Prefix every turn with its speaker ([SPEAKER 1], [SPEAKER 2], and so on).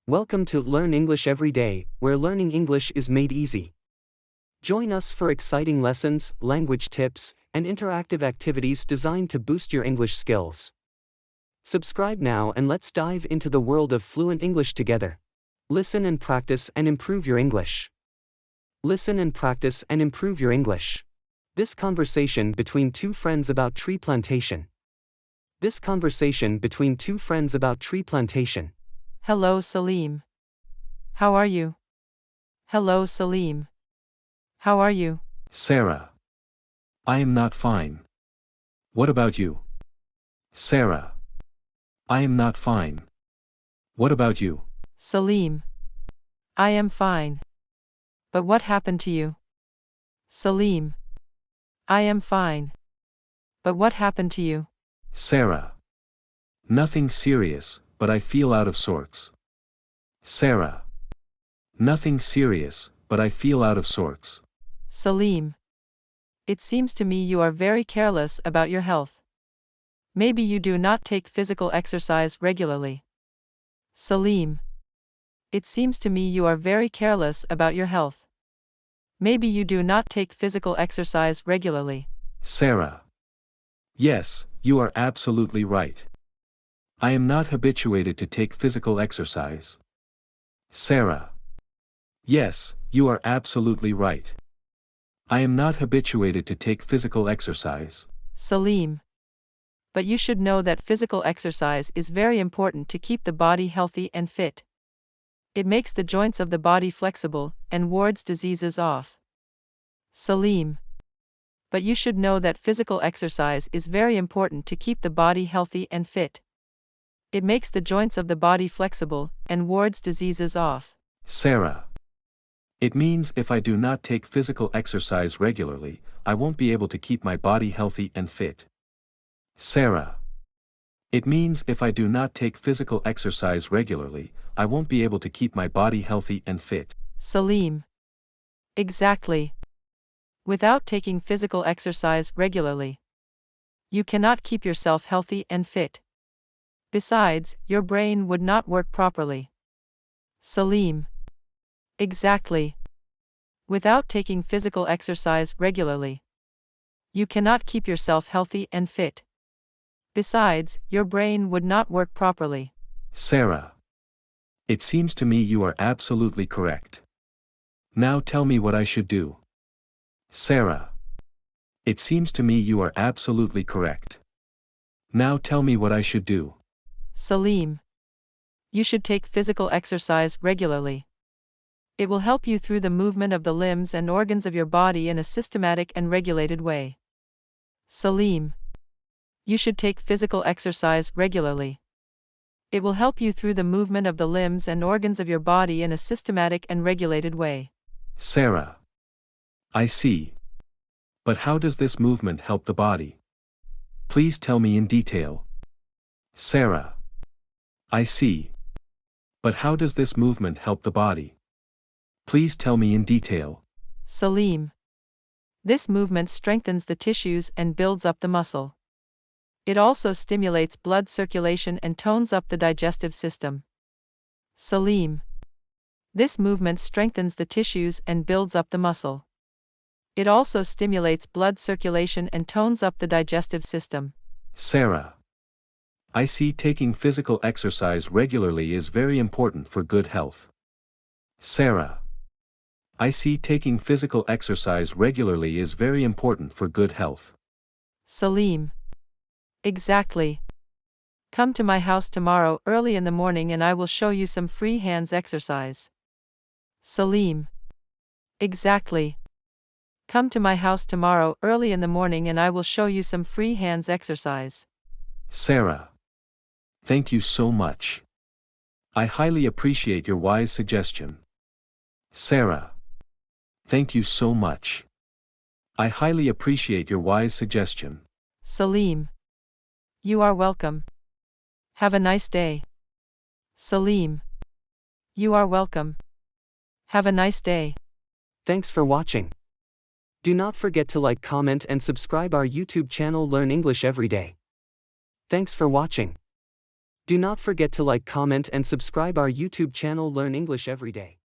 [SPEAKER 1] Welcome to Learn English Every Day, where learning English is made easy. Join us for exciting lessons, language tips, and interactive activities designed to boost your English skills. Subscribe now and let's dive into the world of fluent English together. Listen and practice and improve your English. Listen and practice and improve your English. This conversation between two friends about tree plantation. This conversation between two friends about tree plantation.
[SPEAKER 2] Hello Salim. How are you? Hello Salim. How are you?
[SPEAKER 3] Sarah. I am not fine. What about you? Sarah. I am not fine. What about you?
[SPEAKER 2] Salim. I am fine. But what happened to you? Salim. I am fine. But what happened to you?
[SPEAKER 3] Sarah. Nothing serious, but I feel out of sorts. Sarah. Nothing serious, but I feel out of sorts.
[SPEAKER 2] Salim. It seems to me you are very careless about your health. Maybe you do not take physical exercise regularly. Salim. It seems to me you are very careless about your health. Maybe you do not take physical exercise regularly.
[SPEAKER 3] Sarah. Yes, you are absolutely right. I am not habituated to take physical exercise. Sarah. Yes, you are absolutely right. I am not habituated to take physical exercise.
[SPEAKER 2] Salim. But you should know that physical exercise is very important to keep the body healthy and fit. It makes the joints of the body flexible and wards diseases off. Salim. But you should know that physical exercise is very important to keep the body healthy and fit. It makes the joints of the body flexible and wards diseases off.
[SPEAKER 3] Sarah. It means if I do not take physical exercise regularly, I won't be able to keep my body healthy and fit. Sarah. It means if I do not take physical exercise regularly, I won't be able to keep my body healthy and fit.
[SPEAKER 2] Salim. Exactly. Without taking physical exercise regularly, you cannot keep yourself healthy and fit. Besides, your brain would not work properly. Salim. Exactly. Without taking physical exercise regularly, you cannot keep yourself healthy and fit. Besides, your brain would not work properly.
[SPEAKER 3] Sarah. It seems to me you are absolutely correct. Now tell me what I should do. Sarah. It seems to me you are absolutely correct. Now tell me what I should do.
[SPEAKER 2] Salim. You should take physical exercise regularly. It will help you through the movement of the limbs and organs of your body in a systematic and regulated way. Salim. You should take physical exercise regularly. It will help you through the movement of the limbs and organs of your body in a systematic and regulated way.
[SPEAKER 3] Sarah. I see. But how does this movement help the body? Please tell me in detail. Sarah. I see. But how does this movement help the body? Please tell me in detail.
[SPEAKER 2] Salim. This movement strengthens the tissues and builds up the muscle. It also stimulates blood circulation and tones up the digestive system. Salim. This movement strengthens the tissues and builds up the muscle. It also stimulates blood circulation and tones up the digestive system.
[SPEAKER 3] Sarah. I see taking physical exercise regularly is very important for good health. Sarah. I see taking physical exercise regularly is very important for good health.
[SPEAKER 2] Salim. Exactly. Come to my house tomorrow early in the morning and I will show you some free hands exercise. Salim. Exactly. Come to my house tomorrow early in the morning and I will show you some free hands exercise.
[SPEAKER 3] Sarah. Thank you so much. I highly appreciate your wise suggestion. Sarah. Thank you so much. I highly appreciate your wise suggestion.
[SPEAKER 2] Salim. You are welcome. Have a nice day. Salim. You are welcome. Have a nice day.
[SPEAKER 1] Thanks for watching. Do not forget to like, comment, and subscribe our YouTube channel Learn English Every Day. Thanks for watching. Do not forget to like, comment and subscribe our YouTube channel Learn English Every Day.